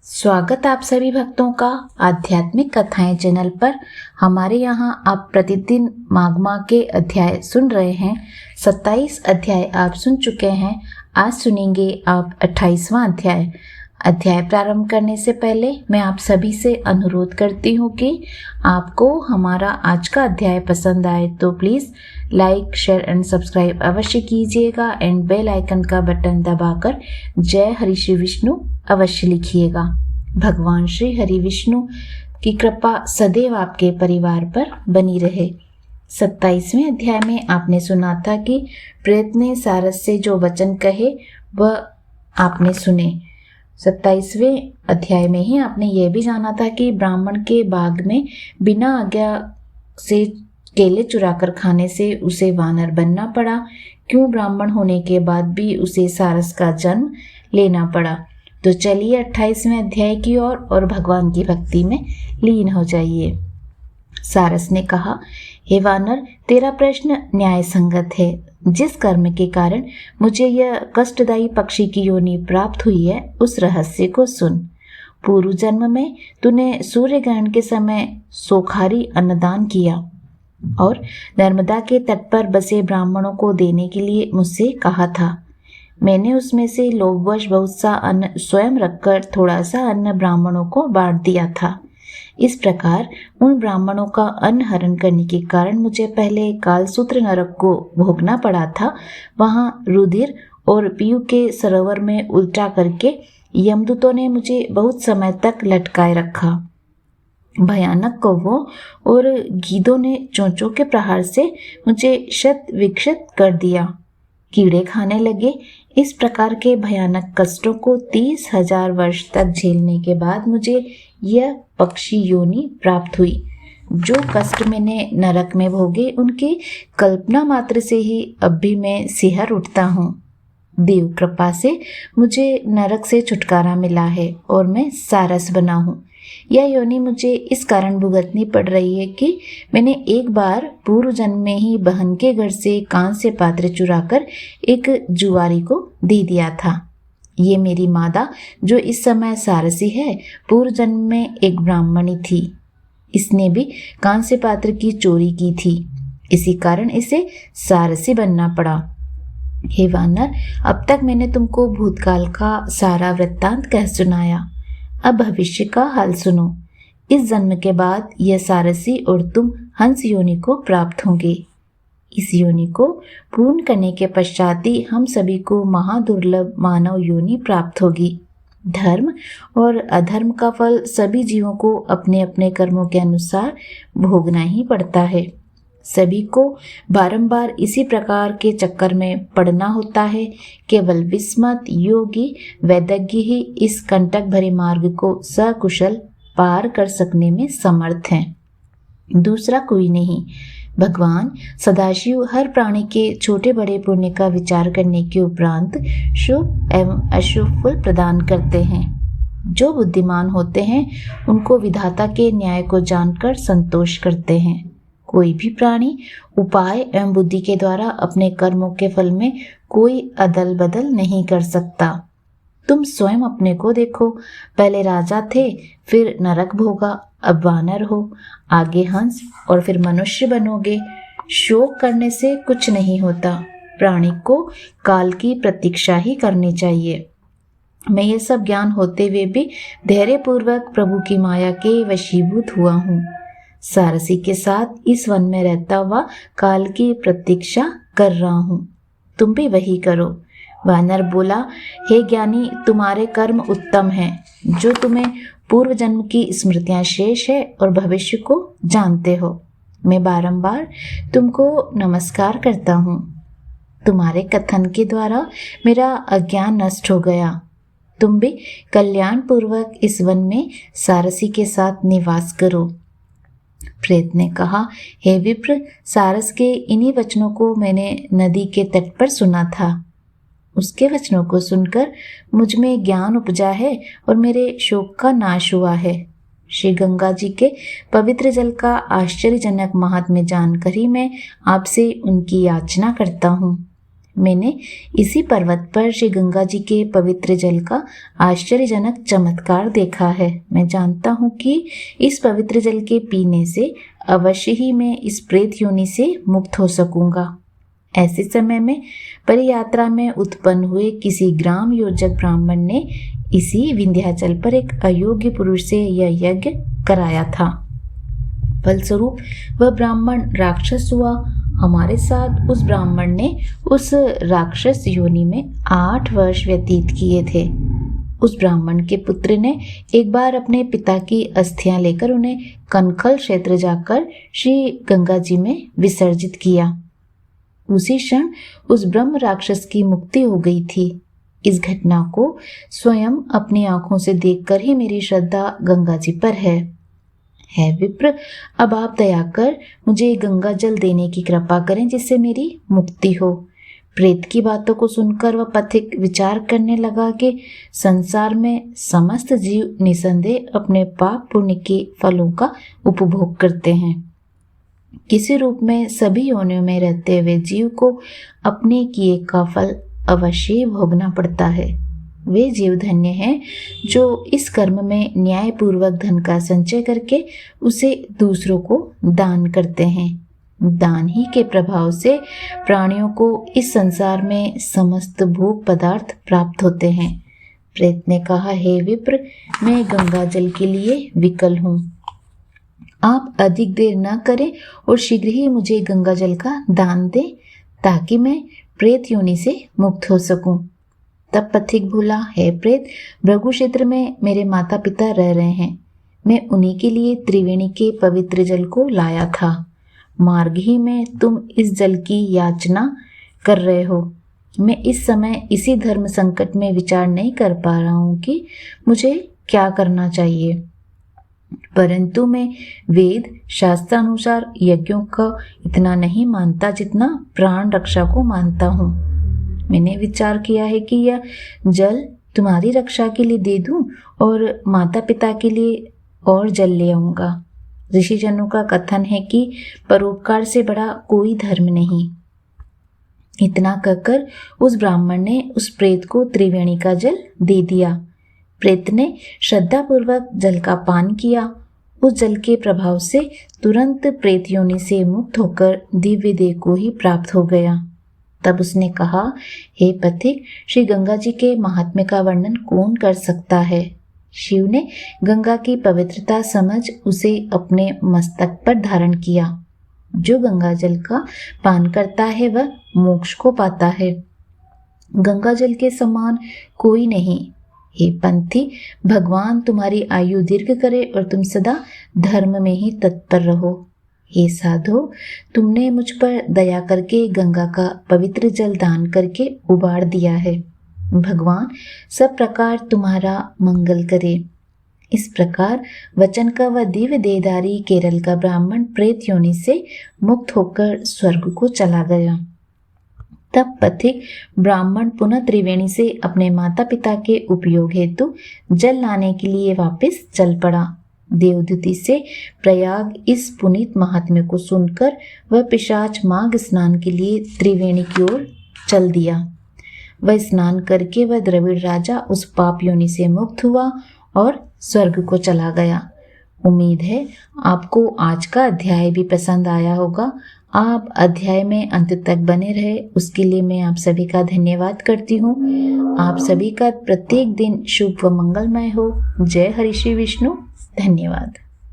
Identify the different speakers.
Speaker 1: स्वागत आप सभी भक्तों का आध्यात्मिक कथाएं चैनल पर। हमारे यहाँ आप प्रतिदिन माघ माह के अध्याय सुन रहे हैं। 27 अध्याय आप सुन चुके हैं। आज सुनेंगे आप 28वां अध्याय। अध्याय प्रारंभ करने से पहले मैं आप सभी से अनुरोध करती हूँ कि आपको हमारा आज का अध्याय पसंद आए तो please like, share and subscribe अवश्य कीजिएगा एंड बेल आइकन का बटन दबाकर जय हरि श्री विष्णु अवश्य लिखिएगा। भगवान श्री हरि विष्णु की कृपा सदैव आपके परिवार पर बनी रहे। 27वें अध्याय में आपने सुना था कि प्रेत ने सारस से जो वचन कहे वह आपने सुने। 27वें अध्याय में ही आपने यह भी जाना था कि ब्राह्मण के बाग में बिना आज्ञा से केले चुराकर खाने से उसे वानर बनना पड़ा। क्यों ब्राह्मण होने के बाद भी उसे सारस का जन्म लेना पड़ा। तो चलिए 28वें अध्याय की ओर और भगवान की भक्ति में लीन हो जाइए। सारस ने कहा, हे वानर, तेरा प्रश्न न्याय संगत है। जिस कर्म के कारण मुझे यह कष्टदायी पक्षी की योनि प्राप्त हुई है उस रहस्य को सुन। पूर्व जन्म में तूने सूर्य ग्रहण के समय सोखारी अन्नदान किया और नर्मदा के तट पर बसे ब्राह्मणों को देने के लिए मुझसे कहा था। मैंने उसमें से लोभवश बहुत सा अन्न स्वयं रखकर थोड़ा सा अन्न ब्राह्मणों को बांट दिया था। इस प्रकार उन ब्राह्मणों का अन्न हरण करने के कारण मुझे पहले कालसूत्र नरक को भोगना पड़ा था। वहां रुधिर और पीयू के सरोवर में उल्टा करके यमदूतों ने मुझे बहुत समय तक लटकाए रखा। भयानक कौवों और गीदों ने चोंचों के प्रहार से मुझे शत विक्षत कर दिया। कीड़े खाने लगे। इस प्रकार के भयानक कष्टों को 30,000 वर्ष तक झेलने के बाद मुझे यह पक्षी योनि प्राप्त हुई। जो कष्ट मैंने नरक में भोगे उनकी कल्पना मात्र से ही अब भी मैं सिहर उठता हूँ। देव कृपा से मुझे नरक से छुटकारा मिला है और मैं सारस बना हूँ। यह योनि मुझे इस कारण भुगतनी पड़ रही है कि मैंने एक बार पूर्व जन्म में ही बहन के घर से कांस्य पात्र चुराकर एक जुआरी को दे दिया था। ये मेरी मादा जो इस समय सारसी है पूर्व जन्म में एक ब्राह्मणी थी। इसने भी कांस्य पात्र की चोरी की थी। इसी कारण इसे सारसी बनना पड़ा। हे वानर, अब तक मैंने तुमको भूतकाल का सारा वृत्तांत कह सुनाया। अब भविष्य का हाल सुनो। इस जन्म के बाद यह सारसी और तुम हंस योनि को प्राप्त होंगे। इस योनि को पूर्ण करने के पश्चात ही हम सभी को महादुर्लभ मानव योनि प्राप्त होगी। धर्म और अधर्म का फल सभी जीवों को अपने अपने कर्मों के अनुसार भोगना ही पड़ता है। सभी को बारंबार इसी प्रकार के चक्कर में पड़ना होता है। केवल विस्मत योगी वैदज्ञ ही इस कंटक भरे मार्ग को सकुशल पार कर सकने में समर्थ हैं, दूसरा कोई नहीं। भगवान सदाशिव हर प्राणी के छोटे बड़े पुण्य का विचार करने के उपरांत शुभ एवं अशुभ फल प्रदान करते हैं। जो बुद्धिमान होते हैं उनको विधाता के न्याय को जानकर संतोष करते हैं। कोई भी प्राणी उपाय एवं बुद्धि के द्वारा अपने कर्मों के फल में कोई अदल बदल नहीं कर सकता। तुम स्वयं अपने को देखो। पहले राजा थे, फिर नरक भोगा, अब वानर हो, आगे हंस और फिर मनुष्य बनोगे। शोक करने से कुछ नहीं होता। प्राणी को काल की प्रतीक्षा ही करनी चाहिए। मैं ये सब ज्ञान होते हुए भी धैर्यपूर्वक प्रभु की माया के वशीभूत हुआ हूँ। सारसी के साथ इस वन में रहता हुआ काल की प्रतीक्षा कर रहा हूँ। तुम भी वही करो। वानर बोला, हे ज्ञानी, तुम्हारे कर्म उत्तम हैं, जो तुम्हें पूर्व जन्म की स्मृतियां शेष है और भविष्य को जानते हो। मैं बारंबार तुमको नमस्कार करता हूँ। तुम्हारे कथन के द्वारा मेरा अज्ञान नष्ट हो गया। तुम भी कल्याण पूर्वक इस वन में सारसी के साथ निवास करो। प्रेत ने कहा, हे विप्र, सारस के इन्हीं वचनों को मैंने नदी के तट पर सुना था। उसके वचनों को सुनकर मुझ में ज्ञान उपजा है और मेरे शोक का नाश हुआ है। श्री गंगा जी के पवित्र जल का आश्चर्यजनक महात्म्य जानकर ही मैं आपसे उनकी याचना करता हूँ। मैंने इसी पर्वत पर श्री गंगा जी के पवित्र जल का आश्चर्यजनक चमत्कार देखा है। मैं जानता हूँ कि इस पवित्र जल के पीने से अवश्य ही मैं इस प्रेत योनि से मुक्त हो सकूंगा। ऐसे समय में परियात्रा में उत्पन्न हुए किसी ग्राम योजक ब्राह्मण ने इसी विंध्याचल पर एक अयोग्य पुरुष से यह यज्ञ कराया था। फलस्वरूप वह ब्राह्मण राक्षस हुआ। हमारे साथ उस ब्राह्मण ने उस राक्षस योनि में 8 वर्ष व्यतीत किए थे। उस ब्राह्मण के पुत्र ने एक बार अपने पिता की अस्थियां लेकर उन्हें कनखल क्षेत्र जाकर श्री गंगा जी में विसर्जित किया। उसी क्षण उस ब्रह्म राक्षस की मुक्ति हो गई थी। इस घटना को स्वयं अपनी आंखों से देखकर ही मेरी श्रद्धा गंगा जी पर है विप्र, अब आप दया कर मुझे गंगा जल देने की कृपा करें जिससे मेरी मुक्ति हो। प्रेत की बातों को सुनकर वह पथिक विचार करने लगा कि संसार में समस्त जीव निसंदेह अपने पाप पुण्य के फलों का उपभोग करते हैं। किसी रूप में सभी योनियों में रहते हुए जीव को अपने किए का फल अवश्य भोगना पड़ता है। वे जीव धन्य हैं जो इस कर्म में न्यायपूर्वक धन का संचय करके उसे दूसरों को दान करते हैं। दान ही के प्रभाव से प्राणियों को इस संसार में समस्त भोग पदार्थ प्राप्त होते हैं। प्रेत ने कहा, हे विप्र, मैं गंगा जल के लिए विकल हूँ। आप अधिक देर न करें और शीघ्र ही मुझे गंगा जल का दान दें ताकि मैं प्रेत योनि से मुक्त हो सकूं। तब पथिक बोला, हे प्रेत, भृगु क्षेत्र में मेरे माता पिता रह रहे हैं। मैं उन्हीं के लिए त्रिवेणी के पवित्र जल को लाया था। मार्ग ही में तुम इस जल की याचना कर रहे हो। मैं इस समय इसी धर्म संकट में विचार नहीं कर पा रहा हूँ कि मुझे क्या करना चाहिए, परंतु मैं वेद शास्त्रानुसार यज्ञों का इतना नहीं मानता जितना प्राण रक्षा को मानता हूँ। मैंने विचार किया है कि यह जल तुम्हारी रक्षा के लिए दे दूं और माता पिता के लिए और जल ले आऊंगा। ऋषिजनों का कथन है कि परोपकार से बड़ा कोई धर्म नहीं। इतना कहकर उस ब्राह्मण ने उस प्रेत को त्रिवेणी का जल दे दिया। प्रेत ने श्रद्धापूर्वक जल का पान किया। उस जल के प्रभाव से तुरंत प्रेत योनि से मुक्त होकर दिव्य देह को ही प्राप्त हो गया। तब उसने कहा, हे पथिक, श्री गंगा जी के महात्म्य का वर्णन कौन कर सकता है। शिव ने गंगा की पवित्रता समझ उसे अपने मस्तक पर धारण किया। जो गंगा जल का पान करता है वह मोक्ष को पाता है। गंगा जल के समान कोई नहीं। हे पंथी, भगवान तुम्हारी आयु दीर्घ करे और तुम सदा धर्म में ही तत्पर रहो। हे साधो, तुमने मुझ पर दया करके गंगा का पवित्र जल दान करके उबार दिया है। भगवान सब प्रकार तुम्हारा मंगल करे। इस प्रकार वचन का वह दिव्य देहधारी केरल का ब्राह्मण प्रेत योनि से मुक्त होकर स्वर्ग को चला गया। तब पथिक ब्राह्मण पुनः त्रिवेणी से अपने माता पिता के उपयोग हेतु जल लाने के लिए वापस चल पड़ा। देवदूती से प्रयाग इस पुनीत महात्म्य को सुनकर वह पिशाच माघ स्नान के लिए त्रिवेणी की ओर चल दिया। वह स्नान करके वह द्रविड़ राजा उस पाप योनि से मुक्त हुआ और स्वर्ग को चला गया। उम्मीद है आपको आज का अध्याय भी पसंद आया होगा। आप अध्याय में अंत तक बने रहे उसके लिए मैं आप सभी का धन्यवाद करती हूँ। आप सभी का प्रत्येक दिन शुभ व मंगलमय हो। जय हरि श्री विष्णु। धन्यवाद।